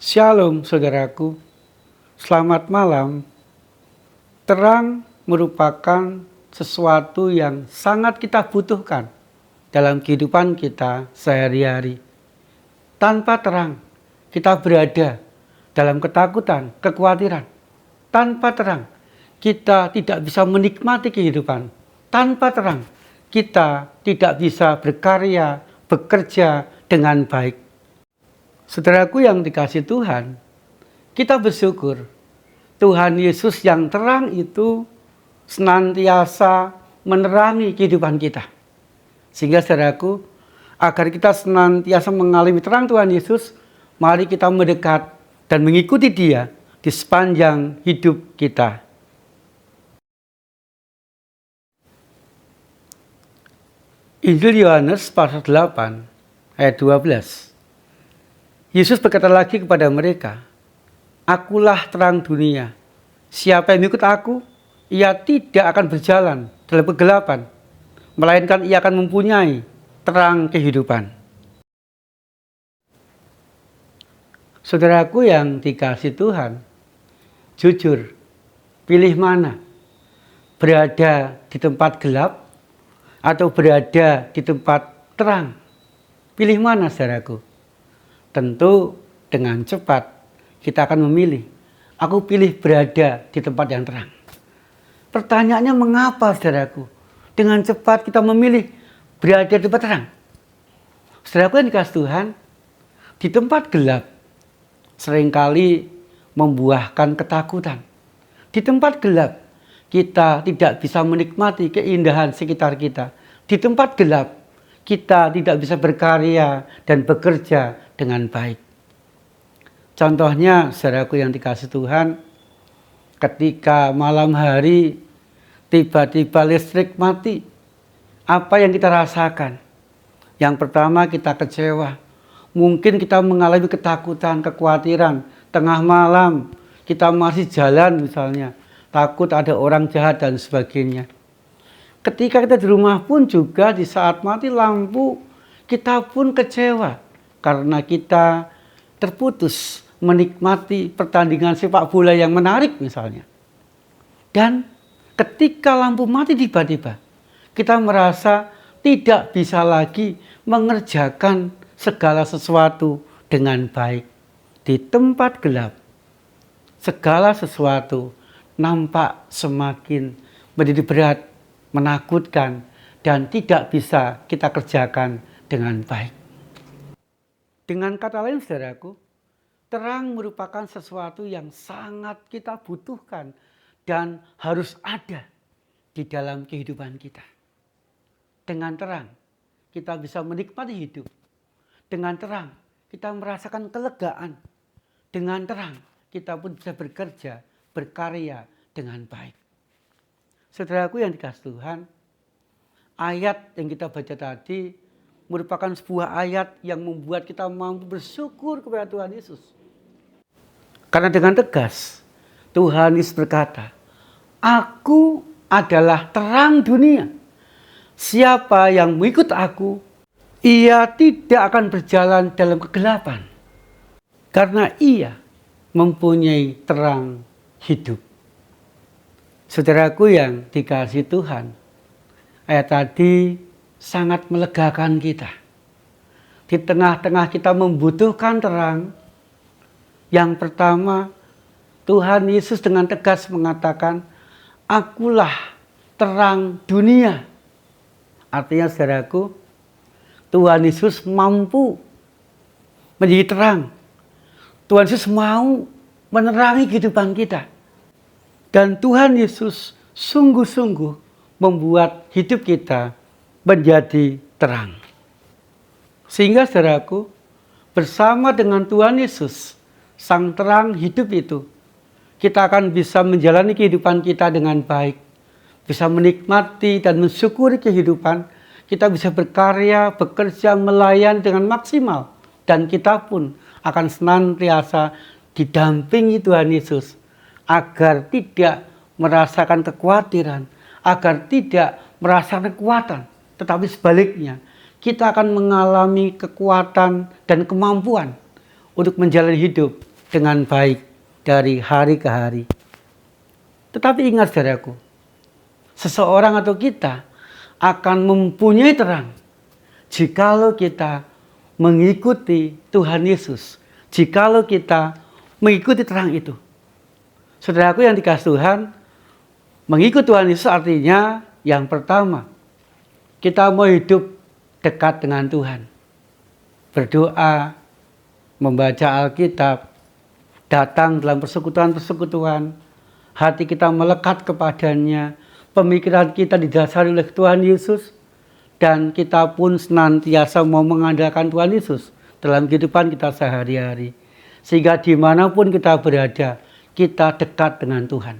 Shalom saudaraku, selamat malam. Terang merupakan sesuatu yang sangat kita butuhkan dalam kehidupan kita sehari-hari. Tanpa terang, kita berada dalam ketakutan, kekhawatiran. Tanpa terang, kita tidak bisa menikmati kehidupan. Tanpa terang, kita tidak bisa berkarya, bekerja dengan baik. Saudaraku yang dikasihi Tuhan, kita bersyukur Tuhan Yesus yang terang itu senantiasa menerangi kehidupan kita. Sehingga saudaraku, agar kita senantiasa mengalami terang Tuhan Yesus, mari kita mendekat dan mengikuti Dia di sepanjang hidup kita. Injil Yohanes pasal 8 ayat 12. Yesus berkata lagi kepada mereka, "Akulah terang dunia. Siapa yang mengikut aku, ia tidak akan berjalan dalam kegelapan, melainkan ia akan mempunyai terang kehidupan." Saudaraku yang dikasihi Tuhan, jujur, pilih mana? Berada di tempat gelap atau berada di tempat terang? Pilih mana, saudaraku? Tentu dengan cepat kita akan memilih. Aku pilih berada di tempat yang terang. Pertanyaannya mengapa, saudaraku? Dengan cepat kita memilih berada di tempat terang. Saudaraku yang dikasihi Tuhan, di tempat gelap seringkali membuahkan ketakutan. Di tempat gelap kita tidak bisa menikmati keindahan sekitar kita. Di tempat gelap kita tidak bisa berkarya dan bekerja dengan baik. Contohnya, saudaraku yang dikasihi Tuhan, ketika malam hari tiba-tiba listrik mati, apa yang kita rasakan? Yang pertama, kita kecewa. Mungkin kita mengalami ketakutan, kekhawatiran. Tengah malam kita masih jalan misalnya, takut ada orang jahat dan sebagainya. Ketika kita di rumah pun juga di saat mati lampu, kita pun kecewa karena kita terputus menikmati pertandingan sepak bola yang menarik misalnya. Dan ketika lampu mati tiba-tiba, kita merasa tidak bisa lagi mengerjakan segala sesuatu dengan baik. Di tempat gelap, segala sesuatu nampak semakin menjadi berat, menakutkan, dan tidak bisa kita kerjakan dengan baik. Dengan kata lain, saudaraku, terang merupakan sesuatu yang sangat kita butuhkan dan harus ada di dalam kehidupan kita. Dengan terang, kita bisa menikmati hidup. Dengan terang, kita merasakan kelegaan. Dengan terang, kita pun bisa bekerja, berkarya dengan baik. Saudaraku yang dikasihi Tuhan, ayat yang kita baca tadi merupakan sebuah ayat yang membuat kita mampu bersyukur kepada Tuhan Yesus. Karena dengan tegas, Tuhan Yesus berkata, "Aku adalah terang dunia. Siapa yang mengikut aku, ia tidak akan berjalan dalam kegelapan, karena ia mempunyai terang hidup." Saudaraku yang dikasihi Tuhan, ayat tadi sangat melegakan kita. Di tengah-tengah kita membutuhkan terang, yang pertama Tuhan Yesus dengan tegas mengatakan, "Akulah terang dunia." Artinya, saudaraku, Tuhan Yesus mampu menjadi terang. Tuhan Yesus mau menerangi kehidupan kita. Dan Tuhan Yesus sungguh-sungguh membuat hidup kita menjadi terang. Sehingga, saudaraku, bersama dengan Tuhan Yesus, Sang terang hidup itu, kita akan bisa menjalani kehidupan kita dengan baik. Bisa menikmati dan mensyukuri kehidupan. Kita bisa berkarya, bekerja, melayani dengan maksimal. Dan kita pun akan senantiasa didampingi Tuhan Yesus, agar tidak merasakan kekhawatiran, agar tidak merasakan kekuatan. Tetapi sebaliknya, kita akan mengalami kekuatan dan kemampuan untuk menjalani hidup dengan baik dari hari ke hari. Tetapi ingat saudaraku, seseorang atau kita akan mempunyai terang jikalau kita mengikuti Tuhan Yesus, jikalau kita mengikuti terang itu. Saudaraku yang dikasih Tuhan, mengikuti Tuhan Yesus artinya yang pertama, kita mau hidup dekat dengan Tuhan. Berdoa, membaca Alkitab, datang dalam persekutuan-persekutuan, hati kita melekat kepadanya, pemikiran kita didasari oleh Tuhan Yesus, dan kita pun senantiasa mau mengandalkan Tuhan Yesus dalam kehidupan kita sehari-hari. Sehingga dimanapun kita berada, kita dekat dengan Tuhan.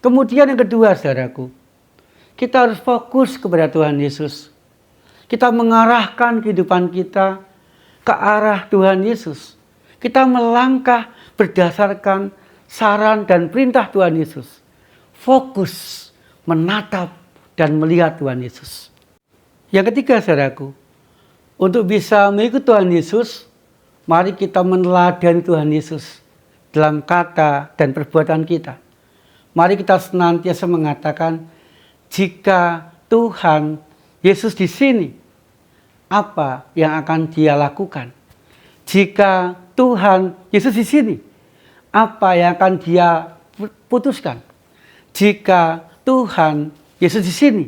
Kemudian yang kedua, saudaraku, kita harus fokus kepada Tuhan Yesus. Kita mengarahkan kehidupan kita ke arah Tuhan Yesus. Kita melangkah berdasarkan saran dan perintah Tuhan Yesus. Fokus, menatap, dan melihat Tuhan Yesus. Yang ketiga, saudaraku, untuk bisa mengikut Tuhan Yesus, mari kita meneladani Tuhan Yesus dalam kata dan perbuatan kita. Mari kita senantiasa mengatakan, jika Tuhan Yesus di sini, apa yang akan Dia lakukan? Jika Tuhan Yesus di sini, apa yang akan Dia putuskan? Jika Tuhan Yesus di sini,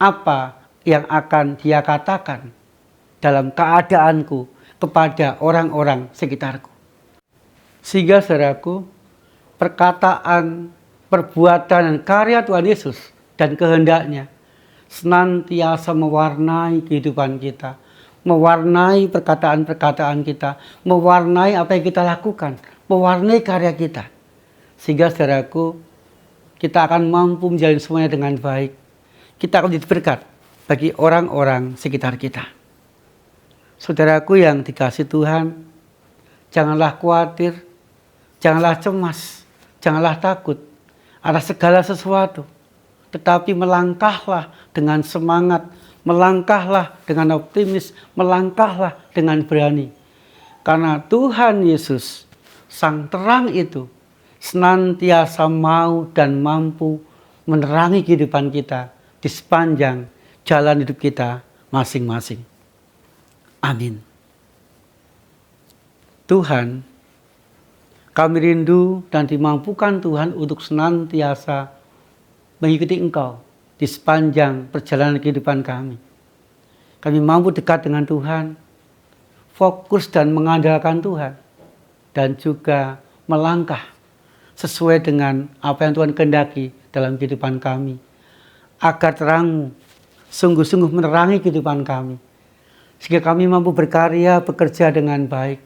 apa yang akan Dia katakan dalam keadaanku kepada orang-orang sekitarku? Sehingga saudaraku, perkataan, perbuatan, dan karya Tuhan Yesus dan kehendaknya senantiasa mewarnai kehidupan kita, mewarnai perkataan-perkataan kita, mewarnai apa yang kita lakukan, mewarnai karya kita. Sehingga saudaraku, kita akan mampu menjalani semuanya dengan baik. Kita akan jadi berkat bagi orang-orang sekitar kita. Saudaraku yang dikasihi Tuhan, janganlah khawatir, janganlah cemas, janganlah takut atas segala sesuatu. Tetapi melangkahlah dengan semangat, melangkahlah dengan optimis, melangkahlah dengan berani. Karena Tuhan Yesus, Sang Terang itu, senantiasa mau dan mampu menerangi kehidupan kita di sepanjang jalan hidup kita masing-masing. Amin. Tuhan, kami rindu dan dimampukan Tuhan untuk senantiasa mengikuti Engkau di sepanjang perjalanan kehidupan kami. Kami mampu dekat dengan Tuhan, fokus dan mengandalkan Tuhan, dan juga melangkah sesuai dengan apa yang Tuhan kehendaki dalam kehidupan kami, agar terang sungguh-sungguh menerangi kehidupan kami, sehingga kami mampu berkarya, bekerja dengan baik,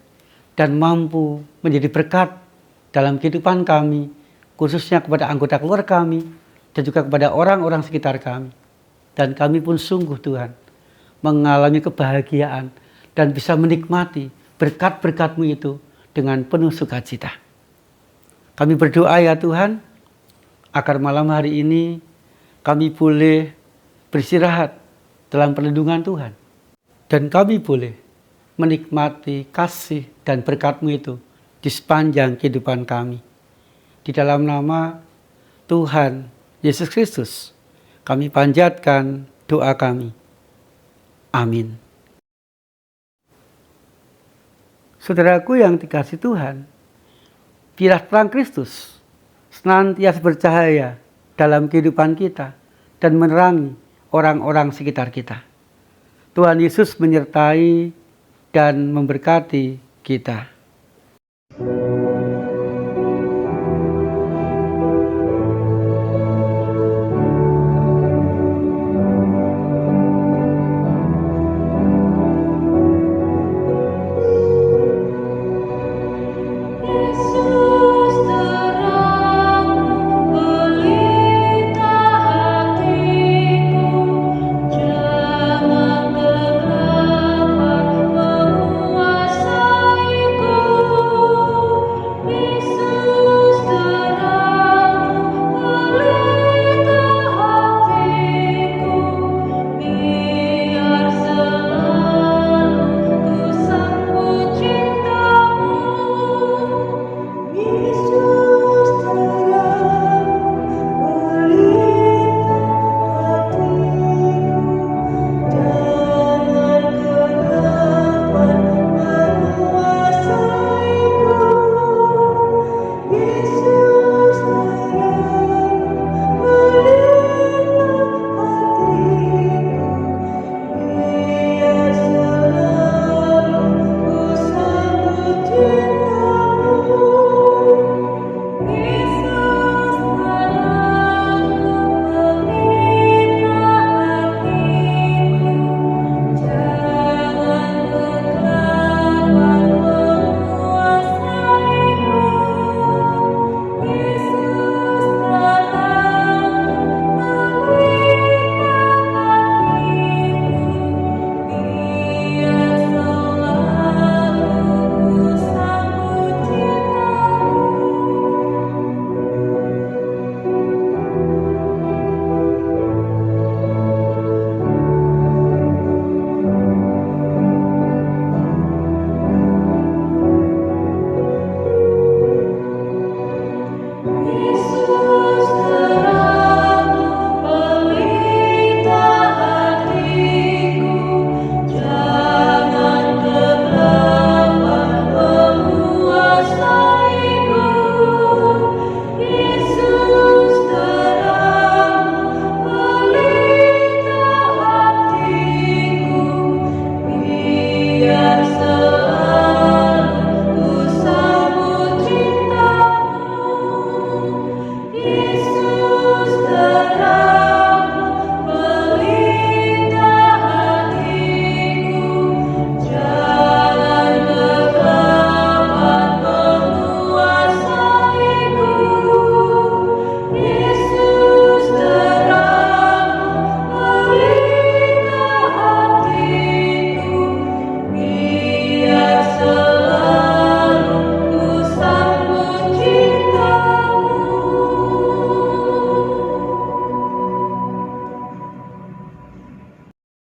dan mampu menjadi berkat dalam kehidupan kami, khususnya kepada anggota keluarga kami, dan juga kepada orang-orang sekitar kami. Dan kami pun sungguh Tuhan, mengalami kebahagiaan, dan bisa menikmati berkat-berkat-Mu itu dengan penuh sukacita. Kami berdoa ya Tuhan, agar malam hari ini kami boleh beristirahat dalam perlindungan Tuhan. Dan kami boleh menikmati kasih dan berkat-Mu itu di sepanjang kehidupan kami. Di dalam nama Tuhan Yesus Kristus, kami panjatkan doa kami. Amin. Saudaraku yang dikasihi Tuhan, biarlah terang Kristus senantiasa bercahaya dalam kehidupan kita dan menerangi orang-orang sekitar kita. Tuhan Yesus menyertai dan memberkati kita.